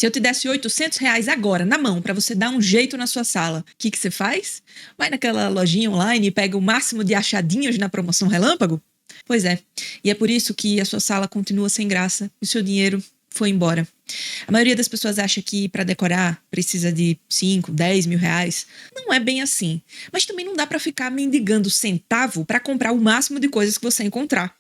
Se eu te desse R$ 800 agora, na mão, para você dar um jeito na sua sala, o que você faz? Vai naquela lojinha online e pega o máximo de achadinhos na promoção relâmpago? Pois é, e é por isso que a sua sala continua sem graça e o seu dinheiro foi embora. A maioria das pessoas acha que para decorar precisa de 5, 10 mil reais. Não é bem assim. Mas também não dá para ficar mendigando centavo para comprar o máximo de coisas que você encontrar.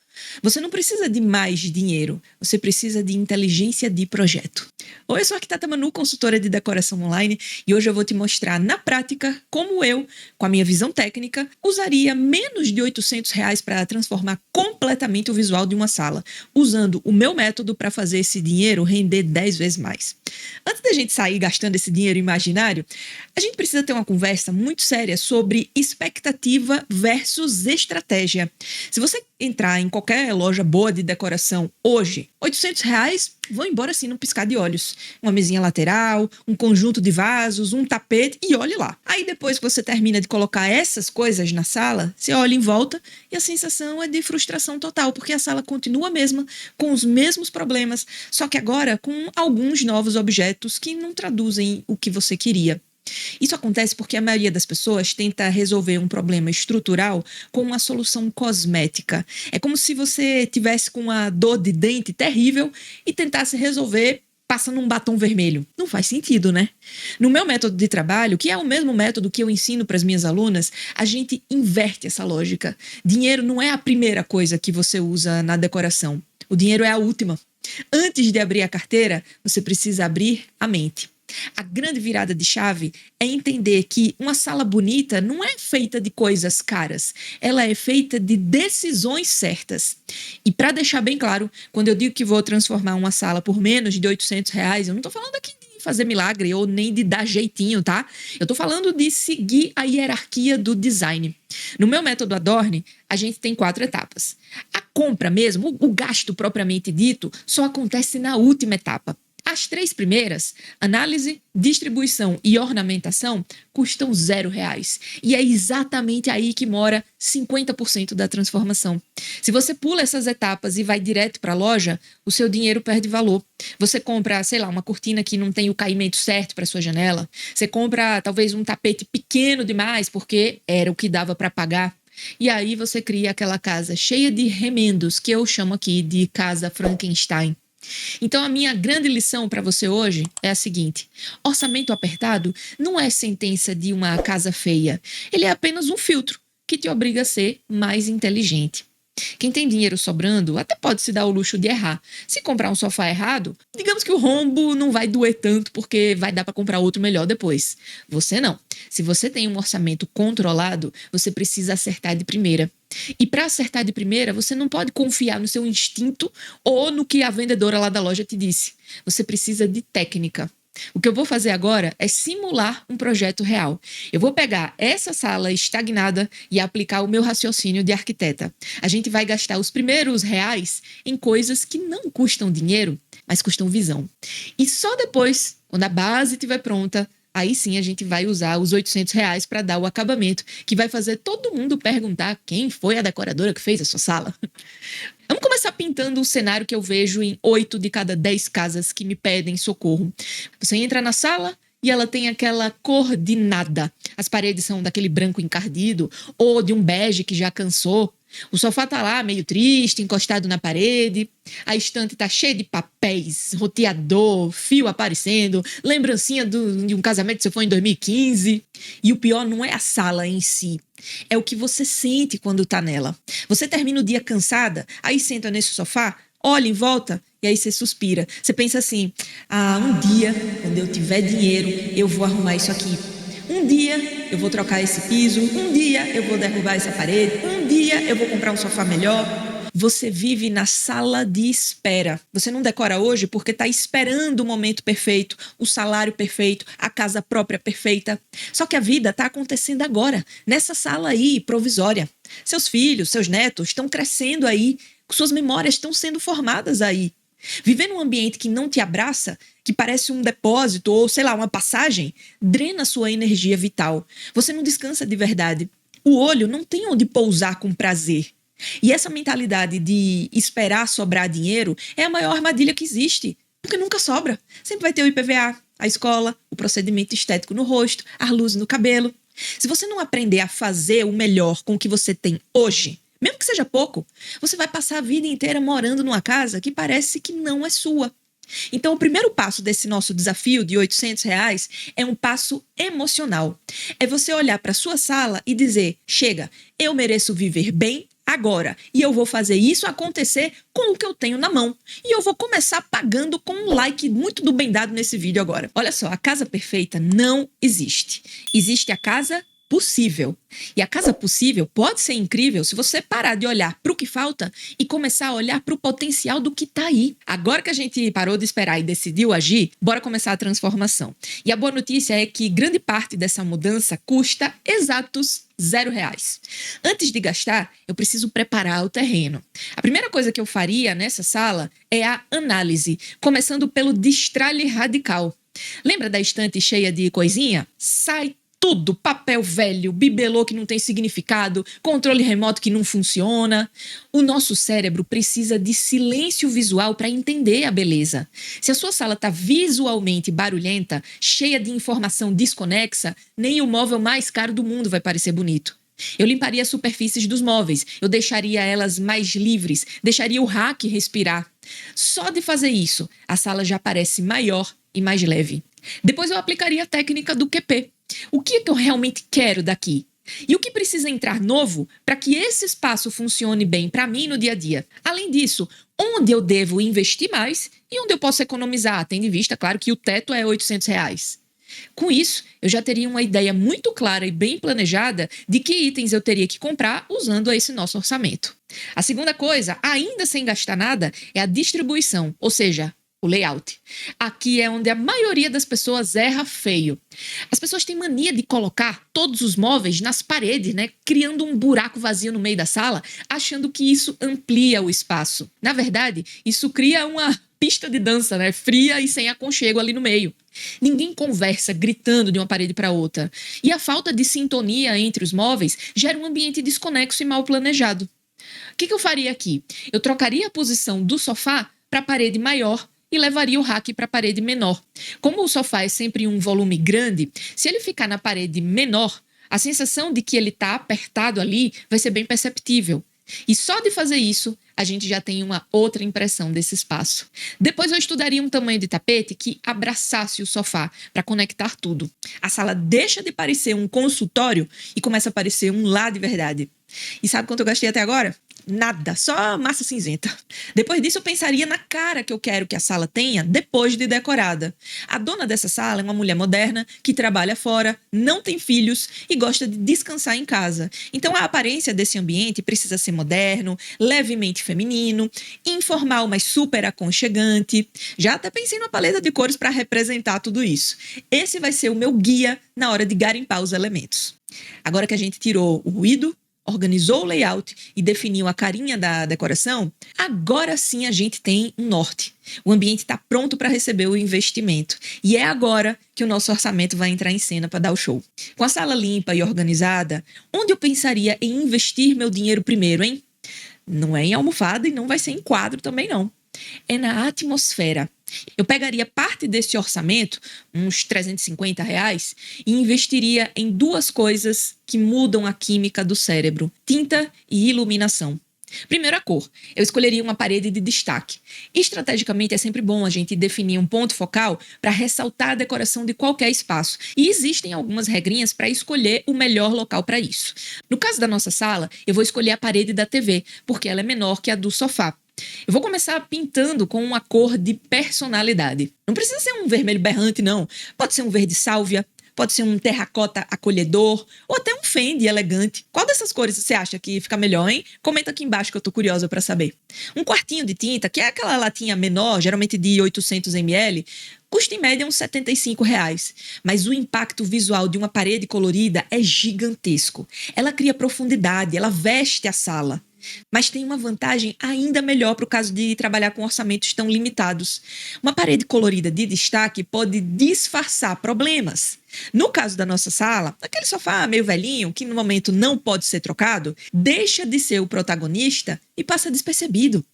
Você não precisa de mais dinheiro, você precisa de inteligência de projeto. Oi, eu sou a arquiteta Manu, consultora de decoração online, e hoje eu vou te mostrar na prática como eu, com a minha visão técnica, usaria menos de R$ 800 para transformar completamente o visual de uma sala, usando o meu método para fazer esse dinheiro render 10 vezes mais. Antes da gente sair gastando esse dinheiro imaginário, a gente precisa ter uma conversa muito séria sobre expectativa versus estratégia. Se você entrar em qualquer loja boa de decoração hoje, R$ 800 vão embora assim num piscar de olhos. Uma mesinha lateral, um conjunto de vasos, um tapete e olhe lá. Aí depois que você termina de colocar essas coisas na sala, você olha em volta e a sensação é de frustração total, porque a sala continua a mesma, com os mesmos problemas, só que agora com alguns novos objetos que não traduzem o que você queria. Isso acontece porque a maioria das pessoas tenta resolver um problema estrutural com uma solução cosmética. É como se você tivesse com uma dor de dente terrível e tentasse resolver passando um batom vermelho. Não faz sentido, né? No meu método de trabalho, que é o mesmo método que eu ensino para as minhas alunas, a gente inverte essa lógica. Dinheiro não é a primeira coisa que você usa na decoração. O dinheiro é a última. Antes de abrir a carteira, você precisa abrir a mente. A grande virada de chave é entender que uma sala bonita não é feita de coisas caras, ela é feita de decisões certas. E para deixar bem claro, quando eu digo que vou transformar uma sala por menos de R$ 800, eu não estou falando aqui de fazer milagre ou nem de dar jeitinho, tá? Eu estou falando de seguir a hierarquia do design. No meu método Adorne, a gente tem 4 etapas. A compra mesmo, o gasto propriamente dito, só acontece na última etapa. As 3 primeiras, análise, distribuição e ornamentação, custam R$ 0. E é exatamente aí que mora 50% da transformação. Se você pula essas etapas e vai direto para a loja, o seu dinheiro perde valor. Você compra, sei lá, uma cortina que não tem o caimento certo para sua janela. Você compra, talvez, um tapete pequeno demais, porque era o que dava para pagar. E aí você cria aquela casa cheia de remendos, que eu chamo aqui de casa Frankenstein. Então, a minha grande lição para você hoje é a seguinte: orçamento apertado não é sentença de uma casa feia. Ele é apenas um filtro que te obriga a ser mais inteligente. Quem tem dinheiro sobrando até pode se dar o luxo de errar. Se comprar um sofá errado, digamos que o rombo não vai doer tanto porque vai dar para comprar outro melhor depois. Você não. Se você tem um orçamento controlado, você precisa acertar de primeira. E para acertar de primeira, você não pode confiar no seu instinto ou no que a vendedora lá da loja te disse. Você precisa de técnica. O que eu vou fazer agora é simular um projeto real. Eu vou pegar essa sala estagnada e aplicar o meu raciocínio de arquiteta. A gente vai gastar os primeiros reais em coisas que não custam dinheiro, mas custam visão. E só depois, quando a base estiver pronta, aí sim a gente vai usar os R$ 800 para dar o acabamento, que vai fazer todo mundo perguntar quem foi a decoradora que fez a sua sala. Vamos começar pintando o cenário que eu vejo em 8 de cada 10 casas que me pedem socorro. Você entra na sala e ela tem aquela cor de nada. As paredes são daquele branco encardido ou de um bege que já cansou. O sofá tá lá meio triste, encostado na parede. A estante tá cheia de papéis, roteador, fio aparecendo, lembrancinha de um casamento que você foi em 2015. E o pior não é a sala em si, é o que você sente quando tá nela. Você termina o dia cansada, aí senta nesse sofá, olha em volta e aí você suspira. Você pensa assim: um dia, quando eu tiver dinheiro, eu vou arrumar isso aqui. Um dia eu vou trocar esse piso, um dia eu vou derrubar essa parede, um dia eu vou comprar um sofá melhor. Você vive na sala de espera. Você não decora hoje porque está esperando o momento perfeito, o salário perfeito, a casa própria perfeita. Só que a vida está acontecendo agora, nessa sala aí, provisória. Seus filhos, seus netos estão crescendo aí, suas memórias estão sendo formadas aí. Viver num ambiente que não te abraça, que parece um depósito ou, sei lá, uma passagem, drena sua energia vital. Você não descansa de verdade. O olho não tem onde pousar com prazer. E essa mentalidade de esperar sobrar dinheiro é a maior armadilha que existe. Porque nunca sobra. Sempre vai ter o IPVA, a escola, o procedimento estético no rosto, a luz no cabelo. Se você não aprender a fazer o melhor com o que você tem hoje, mesmo que seja pouco, você vai passar a vida inteira morando numa casa que parece que não é sua. Então, o primeiro passo desse nosso desafio de R$ 800 é um passo emocional. É você olhar para sua sala e dizer: chega, eu mereço viver bem agora e eu vou fazer isso acontecer com o que eu tenho na mão. E eu vou começar pagando com um like muito do bem dado nesse vídeo agora. Olha só, a casa perfeita não existe. Existe a casa possível. E a casa possível pode ser incrível se você parar de olhar para o que falta e começar a olhar para o potencial do que está aí. Agora que a gente parou de esperar e decidiu agir, bora começar a transformação. E a boa notícia é que grande parte dessa mudança custa exatos R$ 0. Antes de gastar, eu preciso preparar o terreno. A primeira coisa que eu faria nessa sala é a análise, começando pelo destralhe radical. Lembra da estante cheia de coisinha? Sai tudo, papel velho, bibelô que não tem significado, controle remoto que não funciona. O nosso cérebro precisa de silêncio visual para entender a beleza. Se a sua sala está visualmente barulhenta, cheia de informação desconexa, nem o móvel mais caro do mundo vai parecer bonito. Eu limparia as superfícies dos móveis, eu deixaria elas mais livres, deixaria o rack respirar. Só de fazer isso, a sala já parece maior e mais leve. Depois eu aplicaria a técnica do QP. O que é que eu realmente quero daqui? E o que precisa entrar novo para que esse espaço funcione bem para mim no dia a dia? Além disso, onde eu devo investir mais e onde eu posso economizar, tendo em vista, claro, que o teto é R$ 800. Com isso, eu já teria uma ideia muito clara e bem planejada de que itens eu teria que comprar usando esse nosso orçamento. A segunda coisa, ainda sem gastar nada, é a distribuição, ou seja, o layout. Aqui é onde a maioria das pessoas erra feio. As pessoas têm mania de colocar todos os móveis nas paredes, né? Criando um buraco vazio no meio da sala, achando que isso amplia o espaço. Na verdade, isso cria uma pista de dança, né? Fria e sem aconchego ali no meio. Ninguém conversa gritando de uma parede para outra. E a falta de sintonia entre os móveis gera um ambiente desconexo e mal planejado. O que eu faria aqui? Eu trocaria a posição do sofá para a parede maior e levaria o rack para a parede menor. Como o sofá é sempre um volume grande, se ele ficar na parede menor, a sensação de que ele está apertado ali vai ser bem perceptível. E só de fazer isso, a gente já tem uma outra impressão desse espaço. Depois eu estudaria um tamanho de tapete que abraçasse o sofá para conectar tudo. A sala deixa de parecer um consultório e começa a parecer um lar de verdade. E sabe quanto eu gastei até agora? Nada, só massa cinzenta. Depois disso eu pensaria na cara que eu quero que a sala tenha depois de decorada. A dona dessa sala é uma mulher moderna que trabalha fora, não tem filhos e gosta de descansar em casa. Então a aparência desse ambiente precisa ser moderno, levemente feminino, informal, mas super aconchegante. Já até pensei numa paleta de cores para representar tudo isso. Esse vai ser o meu guia na hora de garimpar os elementos. Agora que a gente tirou o ruído, organizou o layout e definiu a carinha da decoração, agora sim a gente tem um norte. O ambiente está pronto para receber o investimento. E é agora que o nosso orçamento vai entrar em cena para dar o show. Com a sala limpa e organizada, onde eu pensaria em investir meu dinheiro primeiro, hein? Não é em almofada e não vai ser em quadro também não. É na atmosfera. Eu pegaria parte desse orçamento, uns R$ 350, e investiria em duas coisas que mudam a química do cérebro: tinta e iluminação. Primeiro, a cor. Eu escolheria uma parede de destaque. Estrategicamente, é sempre bom a gente definir um ponto focal para ressaltar a decoração de qualquer espaço. E existem algumas regrinhas para escolher o melhor local para isso. No caso da nossa sala, eu vou escolher a parede da TV, porque ela é menor que a do sofá. Eu vou começar pintando com uma cor de personalidade. Não precisa ser um vermelho berrante, não. Pode ser um verde sálvia, pode ser um terracota acolhedor ou até um Fendi elegante. Qual dessas cores você acha que fica melhor, hein? Comenta aqui embaixo que eu tô curiosa para saber. Um quartinho de tinta, que é aquela latinha menor, geralmente de 800 ml, custa em média uns R$ 75. Mas o impacto visual de uma parede colorida é gigantesco. Ela cria profundidade, ela veste a sala. Mas tem uma vantagem ainda melhor para o caso de trabalhar com orçamentos tão limitados. Uma parede colorida de destaque pode disfarçar problemas. No caso da nossa sala, aquele sofá meio velhinho, que no momento não pode ser trocado, deixa de ser o protagonista e passa despercebido.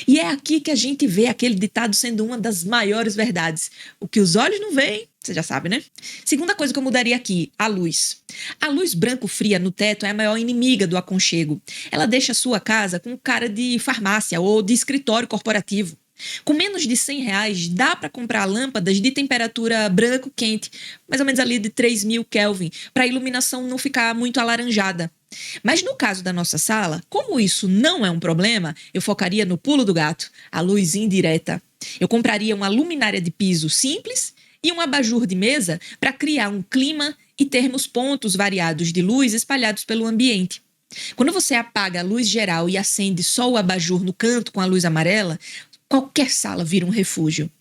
E é aqui que a gente vê aquele ditado sendo uma das maiores verdades. O que os olhos não veem, você já sabe, né? Segunda coisa que eu mudaria aqui, a luz. A luz branco fria no teto é a maior inimiga do aconchego. Ela deixa a sua casa com cara de farmácia ou de escritório corporativo. Com menos de R$ 100, dá para comprar lâmpadas de temperatura branco-quente, mais ou menos ali de 3.000 Kelvin, para a iluminação não ficar muito alaranjada. Mas no caso da nossa sala, como isso não é um problema, eu focaria no pulo do gato, a luz indireta. Eu compraria uma luminária de piso simples e um abajur de mesa para criar um clima e termos pontos variados de luz espalhados pelo ambiente. Quando você apaga a luz geral e acende só o abajur no canto com a luz amarela, qualquer sala vira um refúgio.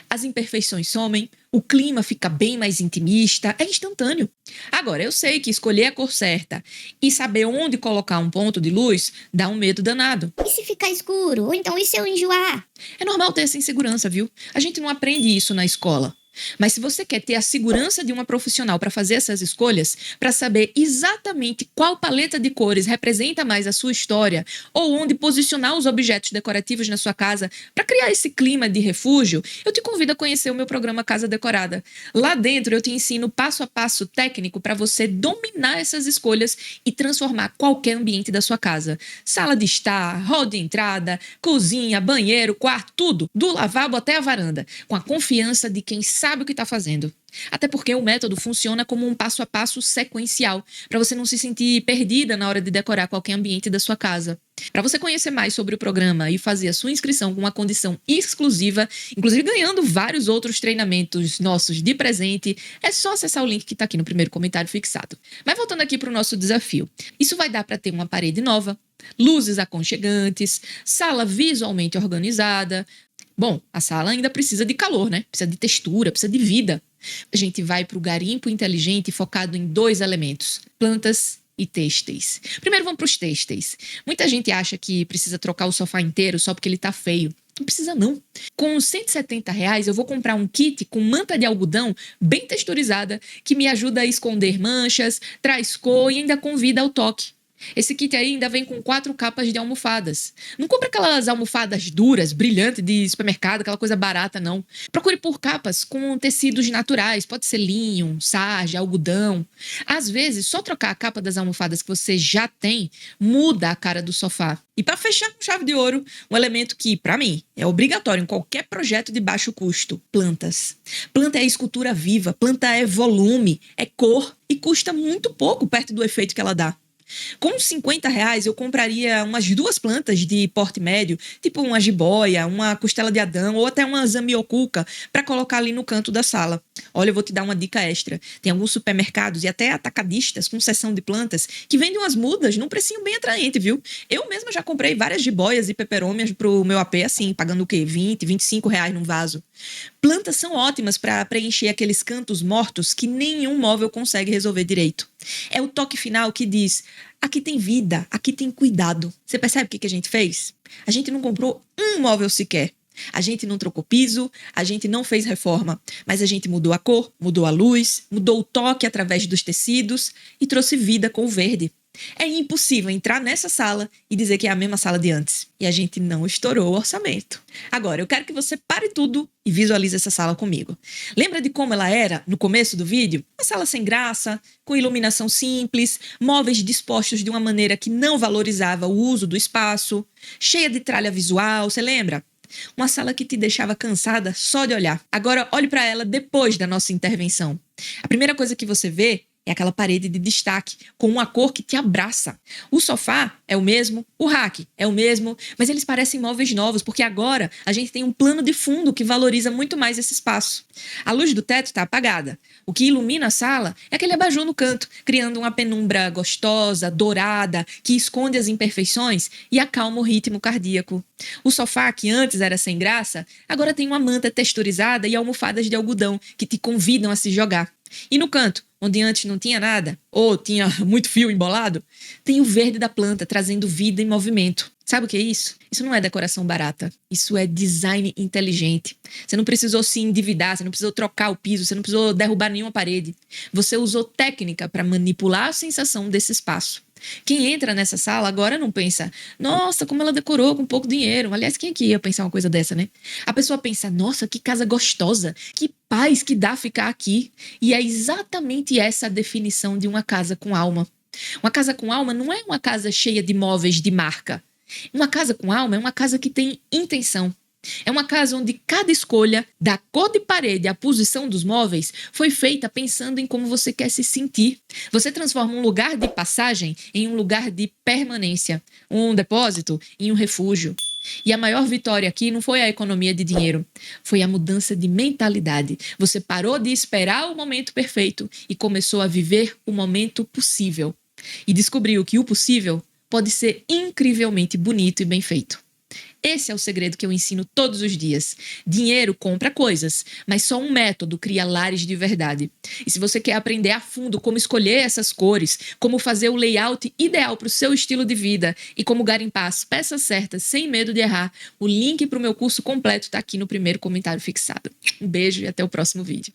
As imperfeições somem, o clima fica bem mais intimista, é instantâneo. Agora, eu sei que escolher a cor certa e saber onde colocar um ponto de luz dá um medo danado. E se ficar escuro? Ou então, e se eu enjoar? É normal ter essa insegurança, viu? A gente não aprende isso na escola. Mas se você quer ter a segurança de uma profissional para fazer essas escolhas, para saber exatamente qual paleta de cores representa mais a sua história, ou onde posicionar os objetos decorativos na sua casa, para criar esse clima de refúgio, eu te convido a conhecer o meu programa Casa Decorada. Lá dentro eu te ensino passo a passo técnico para você dominar essas escolhas e transformar qualquer ambiente da sua casa. Sala de estar, hall de entrada, cozinha, banheiro, quarto, tudo, do lavabo até a varanda, com a confiança de quem sabe o que está fazendo. Até porque o método funciona como um passo a passo sequencial, para você não se sentir perdida na hora de decorar qualquer ambiente da sua casa. Para você conhecer mais sobre o programa e fazer a sua inscrição com uma condição exclusiva, inclusive ganhando vários outros treinamentos nossos de presente, é só acessar o link que está aqui no primeiro comentário fixado. Mas voltando aqui para o nosso desafio. Isso vai dar para ter uma parede nova, luzes aconchegantes, sala visualmente organizada. Bom, a sala ainda precisa de calor, né? Precisa de textura, precisa de vida. A gente vai para o garimpo inteligente focado em 2 elementos: plantas e têxteis. Primeiro vamos para os têxteis. Muita gente acha que precisa trocar o sofá inteiro só porque ele tá feio. Não precisa não. Com R$ 170 eu vou comprar um kit com manta de algodão bem texturizada que me ajuda a esconder manchas, traz cor e ainda convida ao toque. Esse kit aí ainda vem com 4 capas de almofadas. Não compre aquelas almofadas duras, brilhantes de supermercado, aquela coisa barata, não. Procure por capas com tecidos naturais. Pode ser linho, sarja, algodão. Às vezes, só trocar a capa das almofadas que você já tem muda a cara do sofá. E para fechar com chave de ouro, um elemento que, para mim, é obrigatório em qualquer projeto de baixo custo: plantas. Planta é escultura viva, planta é volume, é cor e custa muito pouco perto do efeito que ela dá. Com R$ 50 eu compraria umas 2 plantas de porte médio, tipo uma jiboia, uma costela de Adão ou até uma zamioculca, para colocar ali no canto da sala. Olha, eu vou te dar uma dica extra. Tem alguns supermercados e até atacadistas com seção de plantas que vendem umas mudas num precinho bem atraente, viu? Eu mesma já comprei várias jiboias e peperômias pro meu AP assim, pagando o quê? R$ 20, R$ 25 num vaso. Plantas são ótimas para preencher aqueles cantos mortos que nenhum móvel consegue resolver direito. É o toque final que diz: aqui tem vida, aqui tem cuidado. Você percebe o que a gente fez? A gente não comprou um móvel sequer. A gente não trocou piso, a gente não fez reforma, mas a gente mudou a cor, mudou a luz, mudou o toque através dos tecidos e trouxe vida com o verde. É impossível entrar nessa sala e dizer que é a mesma sala de antes. E a gente não estourou o orçamento. Agora, eu quero que você pare tudo e visualize essa sala comigo. Lembra de como ela era no começo do vídeo? Uma sala sem graça, com iluminação simples, móveis dispostos de uma maneira que não valorizava o uso do espaço, cheia de tralha visual, você lembra? Uma sala que te deixava cansada só de olhar. Agora, olhe para ela depois da nossa intervenção. A primeira coisa que você vê é aquela parede de destaque, com uma cor que te abraça. O sofá é o mesmo, o rack é o mesmo, mas eles parecem móveis novos, porque agora a gente tem um plano de fundo que valoriza muito mais esse espaço. A luz do teto está apagada. O que ilumina a sala é aquele abajur no canto, criando uma penumbra gostosa, dourada, que esconde as imperfeições e acalma o ritmo cardíaco. O sofá, que antes era sem graça, agora tem uma manta texturizada e almofadas de algodão que te convidam a se jogar. E no canto, onde antes não tinha nada, ou tinha muito fio embolado, tem o verde da planta trazendo vida e movimento. Sabe o que é isso? Isso não é decoração barata. Isso é design inteligente. Você não precisou se endividar, você não precisou trocar o piso, você não precisou derrubar nenhuma parede. Você usou técnica para manipular a sensação desse espaço. Quem entra nessa sala agora não pensa, nossa, como ela decorou com pouco dinheiro. Aliás, quem aqui ia pensar uma coisa dessa, né? A pessoa pensa, nossa, que casa gostosa, que paz que dá ficar aqui. E é exatamente essa a definição de uma casa com alma. Uma casa com alma não é uma casa cheia de móveis de marca. Uma casa com alma é uma casa que tem intenção. É uma casa onde cada escolha, da cor de parede à posição dos móveis, foi feita pensando em como você quer se sentir. Você transforma um lugar de passagem em um lugar de permanência, um depósito em um refúgio. E a maior vitória aqui não foi a economia de dinheiro, foi a mudança de mentalidade. Você parou de esperar o momento perfeito e começou a viver o momento possível. E descobriu que o possível pode ser incrivelmente bonito e bem feito. Esse é o segredo que eu ensino todos os dias. Dinheiro compra coisas, mas só um método cria lares de verdade. E se você quer aprender a fundo como escolher essas cores, como fazer o layout ideal para o seu estilo de vida e como garimpar as peças certas sem medo de errar, o link para o meu curso completo está aqui no primeiro comentário fixado. Um beijo e até o próximo vídeo.